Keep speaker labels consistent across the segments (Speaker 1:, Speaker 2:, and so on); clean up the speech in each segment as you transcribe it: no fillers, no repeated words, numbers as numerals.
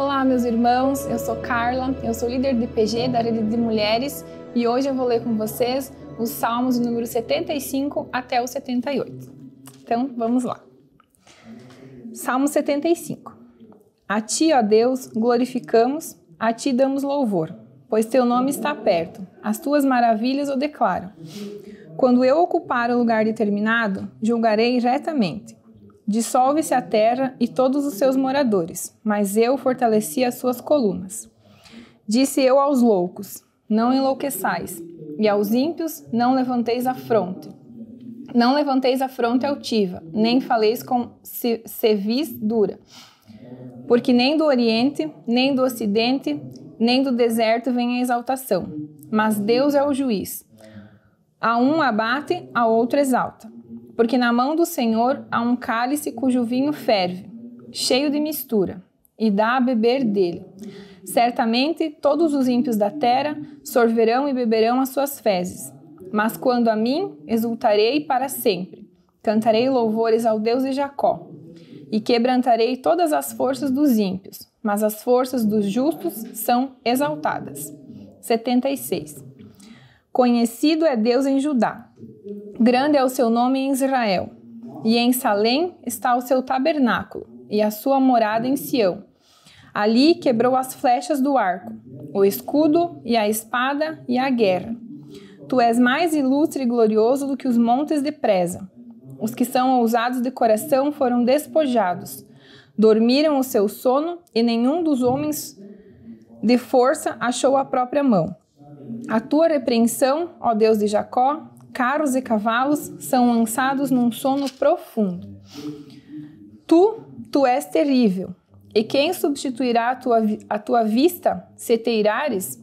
Speaker 1: Olá, meus irmãos, eu sou Carla, eu sou líder de PG da Rede de Mulheres e hoje eu vou ler com vocês os Salmos do número 75 até o 78. Então, vamos lá. Salmo 75. A Ti, ó Deus, glorificamos, a Ti damos louvor, pois Teu nome está perto, as Tuas maravilhas o declaro. Quando eu ocupar o lugar determinado, julgarei retamente. Dissolve-se a terra e todos os seus moradores, mas eu fortaleci as suas colunas. Disse eu aos loucos, não enlouqueçais, e aos ímpios não levanteis a fronte. Não levanteis a fronte altiva, nem faleis com cerviz dura. Porque nem do Oriente, nem do Ocidente, nem do deserto vem a exaltação, mas Deus é o juiz. A um abate, a outro exalta. Porque na mão do Senhor há um cálice cujo vinho ferve, cheio de mistura, e dá a beber dele. Certamente todos os ímpios da terra sorverão e beberão as suas fezes. Mas quando a mim, exultarei para sempre. Cantarei louvores ao Deus de Jacó. E quebrantarei todas as forças dos ímpios, mas as forças dos justos são exaltadas. 76. Conhecido é Deus em Judá. Grande é o seu nome em Israel, e em Salém está o seu tabernáculo, e a sua morada em Sião. Ali quebrou as flechas do arco, o escudo e a espada e a guerra. Tu és mais ilustre e glorioso do que os montes de Preza. Os que são ousados de coração foram despojados. Dormiram o seu sono, e nenhum dos homens de força achou a própria mão. A tua repreensão, ó Deus de Jacó, carros e cavalos são lançados num sono profundo. Tu és terrível, e quem substituirá a tua vista, se te irares?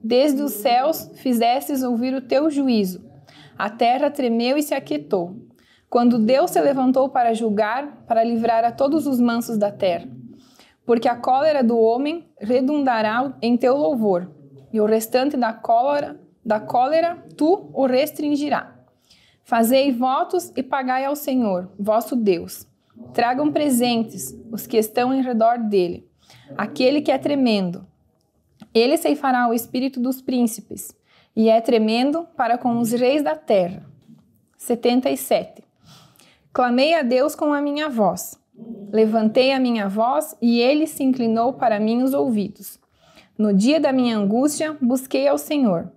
Speaker 1: Desde os céus fizestes ouvir o teu juízo. A terra tremeu e se aquietou. Quando Deus se levantou para julgar, para livrar a todos os mansos da terra. Porque a cólera do homem redundará em teu louvor, e o restante da cólera tu o restringirá. Fazei votos e pagai ao Senhor, vosso Deus. Tragam presentes os que estão em redor dele, aquele que é tremendo. Ele ceifará o espírito dos príncipes, e é tremendo para com os reis da terra. 77. Clamei a Deus com a minha voz. Levantei a minha voz, e ele se inclinou para mim os ouvidos. No dia da minha angústia, busquei ao Senhor.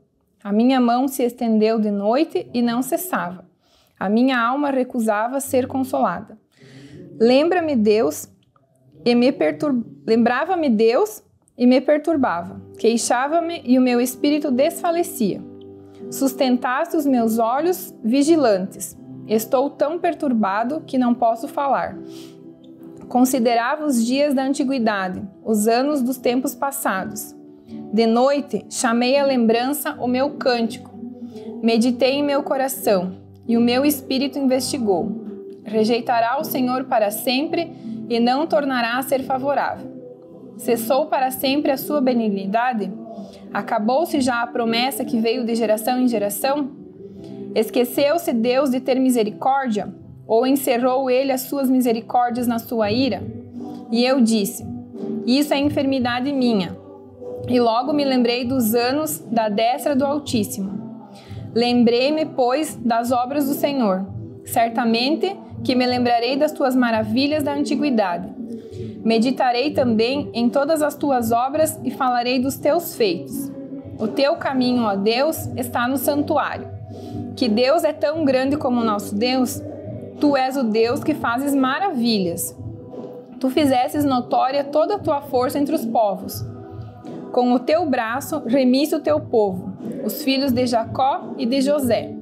Speaker 1: A minha mão se estendeu de noite e não cessava. A minha alma recusava ser consolada. Lembrava-me Deus e me perturbava. Queixava-me e o meu espírito desfalecia. Sustentaste os meus olhos vigilantes. Estou tão perturbado que não posso falar. Considerava os dias da antiguidade, os anos dos tempos passados. De noite, chamei à lembrança o meu cântico. Meditei em meu coração, e o meu espírito investigou. Rejeitará o Senhor para sempre, e não tornará a ser favorável. Cessou para sempre a sua benignidade? Acabou-se já a promessa que veio de geração em geração? Esqueceu-se Deus de ter misericórdia? Ou encerrou ele as suas misericórdias na sua ira? E eu disse, isso é enfermidade minha. E logo me lembrei dos anos da destra do Altíssimo. Lembrei-me, pois, das obras do Senhor. Certamente que me lembrarei das tuas maravilhas da antiguidade. Meditarei também em todas as tuas obras e falarei dos teus feitos. O teu caminho, ó Deus, está no santuário. Que Deus é tão grande como o nosso Deus? Tu és o Deus que fazes maravilhas. Tu fizestes notória toda a tua força entre os povos. Com o teu braço remiste o teu povo, os filhos de Jacó e de José.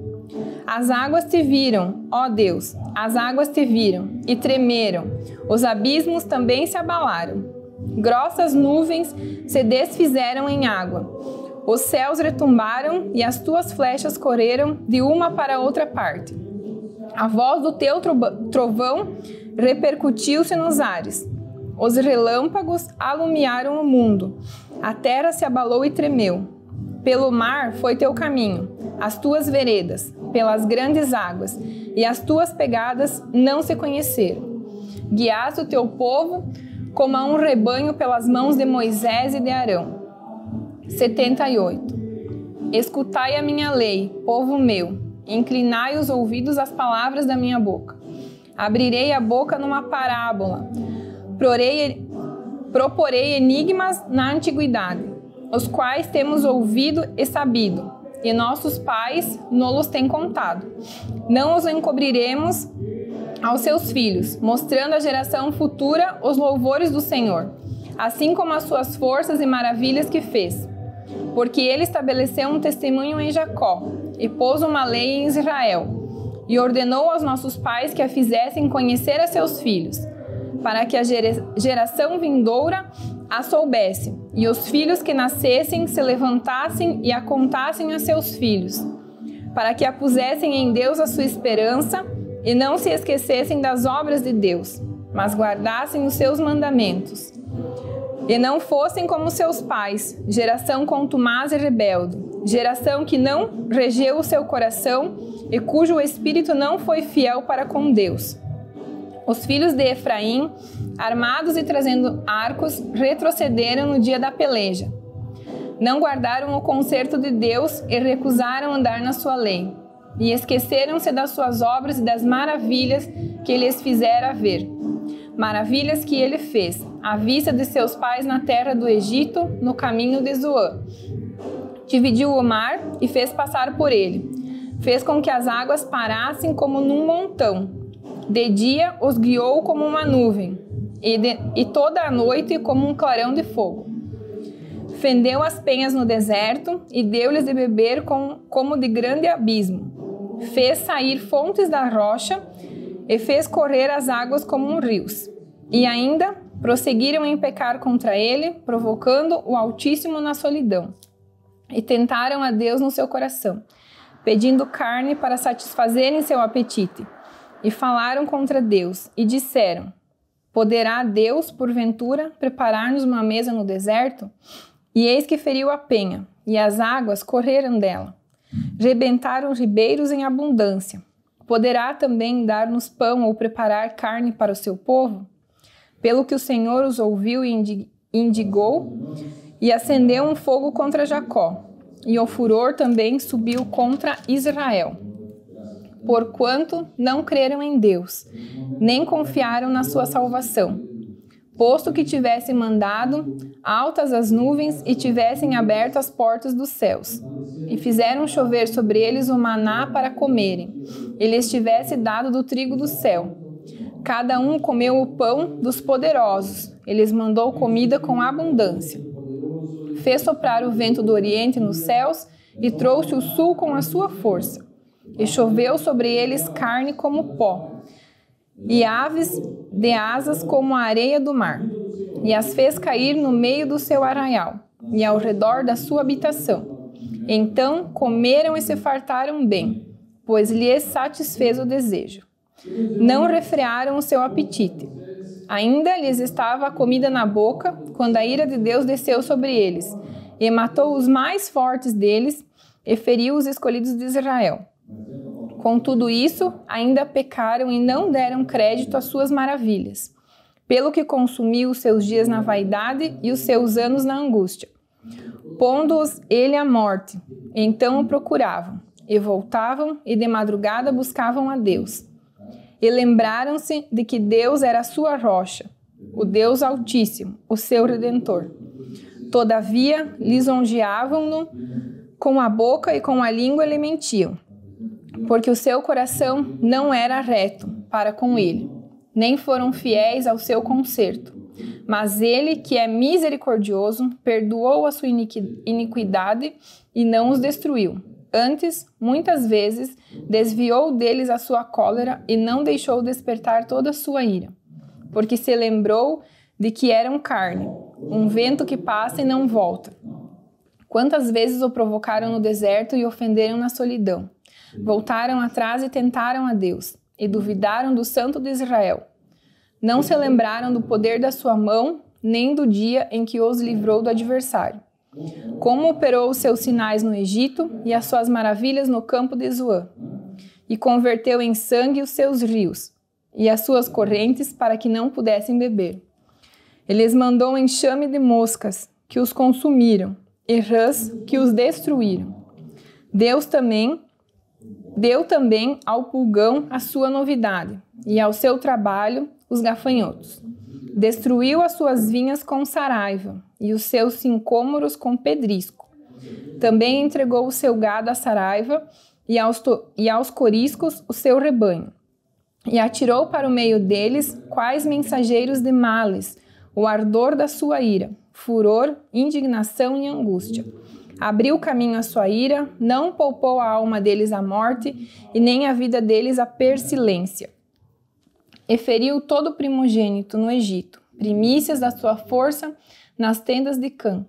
Speaker 1: As águas te viram, ó Deus, as águas te viram e tremeram. Os abismos também se abalaram. Grossas nuvens se desfizeram em água. Os céus retumbaram e as tuas flechas correram de uma para outra parte. A voz do teu trovão repercutiu-se nos ares. Os relâmpagos alumiaram o mundo. A terra se abalou e tremeu. Pelo mar foi teu caminho, as tuas veredas, pelas grandes águas, e as tuas pegadas não se conheceram. Guiaste o teu povo como a um rebanho pelas mãos de Moisés e de Arão. 78. Escutai a minha lei, povo meu, e inclinai os ouvidos às palavras da minha boca. Abrirei a boca numa parábola, proporei enigmas na antiguidade, os quais temos ouvido e sabido, e nossos pais nos têm contado. Não os encobriremos aos seus filhos, mostrando à geração futura os louvores do Senhor, assim como as suas forças e maravilhas que fez. Porque ele estabeleceu um testemunho em Jacó, e pôs uma lei em Israel, e ordenou aos nossos pais que a fizessem conhecer a seus filhos, para que a geração vindoura a soubesse, e os filhos que nascessem se levantassem e a contassem a seus filhos, para que a pusessem em Deus a sua esperança, e não se esquecessem das obras de Deus, mas guardassem os seus mandamentos. E não fossem como seus pais, geração contumaz e rebelde, geração que não regeu o seu coração e cujo espírito não foi fiel para com Deus. Os filhos de Efraim, armados e trazendo arcos, retrocederam no dia da peleja. Não guardaram o concerto de Deus e recusaram andar na sua lei. E esqueceram-se das suas obras e das maravilhas que lhes fizera ver. Maravilhas que ele fez, à vista de seus pais na terra do Egito, no caminho de Zoã. Dividiu o mar e fez passar por ele. Fez com que as águas parassem como num montão. De dia os guiou como uma nuvem, e toda a noite como um clarão de fogo. Fendeu as penhas no deserto e deu-lhes de beber como de grande abismo. Fez sair fontes da rocha e fez correr as águas como rios. E ainda prosseguiram em pecar contra ele, provocando o Altíssimo na solidão. E tentaram a Deus no seu coração, pedindo carne para satisfazerem seu apetite. E falaram contra Deus e disseram: poderá Deus, porventura, preparar-nos uma mesa no deserto? E eis que feriu a penha, e as águas correram dela. Rebentaram ribeiros em abundância. Poderá também dar-nos pão ou preparar carne para o seu povo? Pelo que o Senhor os ouviu e indigou, e acendeu um fogo contra Jacó, e o furor também subiu contra Israel. Porquanto não creram em Deus, nem confiaram na sua salvação, posto que tivessem mandado altas as nuvens e tivessem aberto as portas dos céus, e fizeram chover sobre eles o maná para comerem, e lhes tivesse dado do trigo do céu. Cada um comeu o pão dos poderosos, e lhes mandou comida com abundância. Fez soprar o vento do oriente nos céus, e trouxe o sul com a sua força. E choveu sobre eles carne como pó, e aves de asas como a areia do mar. E as fez cair no meio do seu arraial, e ao redor da sua habitação. Então comeram e se fartaram bem, pois lhes satisfez o desejo. Não refrearam o seu apetite. Ainda lhes estava a comida na boca, quando a ira de Deus desceu sobre eles, e matou os mais fortes deles, e feriu os escolhidos de Israel. Com tudo isso, ainda pecaram e não deram crédito às suas maravilhas, pelo que consumiu os seus dias na vaidade e os seus anos na angústia, pondo-os ele à morte. Então o procuravam, e voltavam, e de madrugada buscavam a Deus. E lembraram-se de que Deus era a sua rocha, o Deus Altíssimo, o seu Redentor. Todavia, lisonjeavam-no com a boca e com a língua lhe mentiam, porque o seu coração não era reto para com ele, nem foram fiéis ao seu concerto. Mas ele, que é misericordioso, perdoou a sua iniquidade e não os destruiu. Antes, muitas vezes, desviou deles a sua cólera e não deixou despertar toda a sua ira, porque se lembrou de que eram carne, um vento que passa e não volta. Quantas vezes o provocaram no deserto e ofenderam na solidão. Voltaram atrás e tentaram a Deus, e duvidaram do Santo de Israel. Não se lembraram do poder da sua mão, nem do dia em que os livrou do adversário. Como operou os seus sinais no Egito e as suas maravilhas no campo de Zoã. E converteu em sangue os seus rios e as suas correntes para que não pudessem beber. Ele lhes mandou um enxame de moscas que os consumiram e rãs que os destruíram. Deu também ao pulgão a sua novidade e ao seu trabalho os gafanhotos. Destruiu as suas vinhas com saraiva e os seus sincômoros com pedrisco. Também entregou o seu gado à saraiva e aos coriscos o seu rebanho. E atirou para o meio deles quais mensageiros de males, o ardor da sua ira, furor, indignação e angústia. Abriu caminho à sua ira, não poupou a alma deles à morte, e nem a vida deles à pestilência. E feriu todo o primogênito no Egito, primícias da sua força nas tendas de Cã.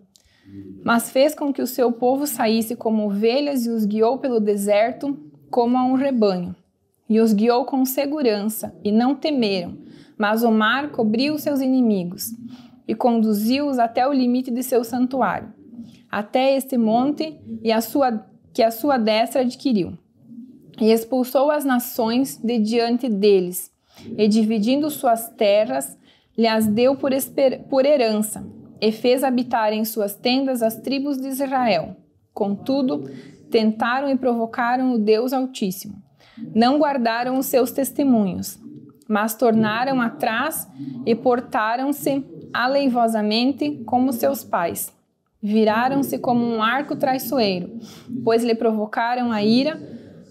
Speaker 1: Mas fez com que o seu povo saísse como ovelhas e os guiou pelo deserto como a um rebanho. E os guiou com segurança, e não temeram, mas o mar cobriu seus inimigos, e conduziu-os até o limite de seu santuário, até este monte que a sua destra adquiriu. E expulsou as nações de diante deles, e dividindo suas terras, lhes deu por herança, e fez habitar em suas tendas as tribos de Israel. Contudo, tentaram e provocaram o Deus Altíssimo. Não guardaram os seus testemunhos, mas tornaram atrás e portaram-se aleivosamente como seus pais. Viraram-se como um arco traiçoeiro, pois lhe provocaram a ira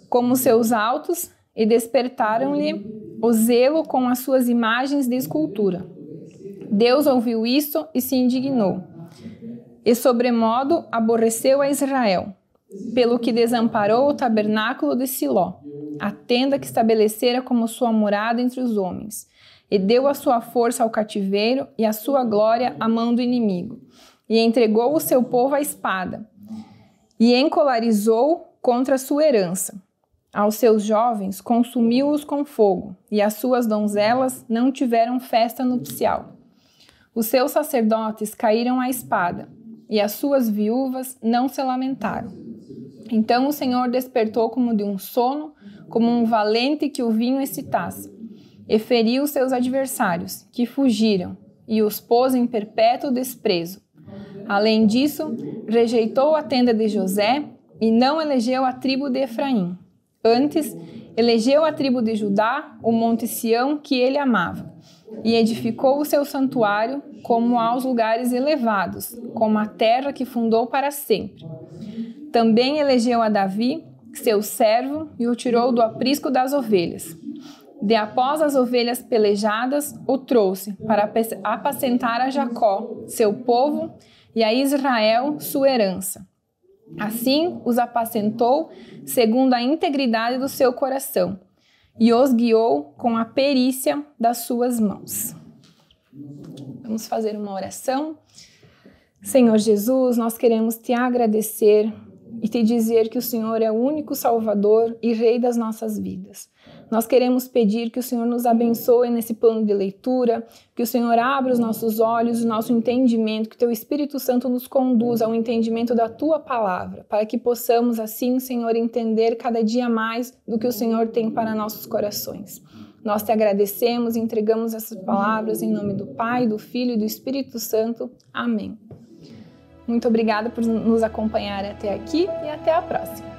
Speaker 1: como seus altos e despertaram-lhe o zelo com as suas imagens de escultura. Deus ouviu isso e se indignou, e sobremodo aborreceu a Israel, pelo que desamparou o tabernáculo de Siló, a tenda que estabelecera como sua morada entre os homens, e deu a sua força ao cativeiro e a sua glória à mão do inimigo, e entregou o seu povo à espada, e encolarizou contra a sua herança. Aos seus jovens consumiu-os com fogo, e as suas donzelas não tiveram festa nupcial. Os seus sacerdotes caíram à espada, e as suas viúvas não se lamentaram. Então o Senhor despertou como de um sono, como um valente que o vinho excitasse, e feriu seus adversários, que fugiram, e os pôs em perpétuo desprezo. Além disso, rejeitou a tenda de José, e não elegeu a tribo de Efraim. Antes, elegeu a tribo de Judá, o monte Sião, que ele amava, e edificou o seu santuário como aos lugares elevados, como a terra que fundou para sempre. Também elegeu a Davi, seu servo, e o tirou do aprisco das ovelhas. De após as ovelhas pelejadas, o trouxe para apacentar a Jacó, seu povo, e a Israel, sua herança. Assim os apacentou segundo a integridade do seu coração, e os guiou com a perícia das suas mãos. Vamos fazer uma oração. Senhor Jesus, nós queremos te agradecer e te dizer que o Senhor é o único Salvador e Rei das nossas vidas. Nós queremos pedir que o Senhor nos abençoe nesse plano de leitura, que o Senhor abra os nossos olhos, o nosso entendimento, que o Teu Espírito Santo nos conduza ao entendimento da Tua Palavra, para que possamos assim, Senhor, entender cada dia mais do que o Senhor tem para nossos corações. Nós te agradecemos e entregamos essas palavras em nome do Pai, do Filho e do Espírito Santo. Amém. Muito obrigada por nos acompanhar até aqui e até a próxima.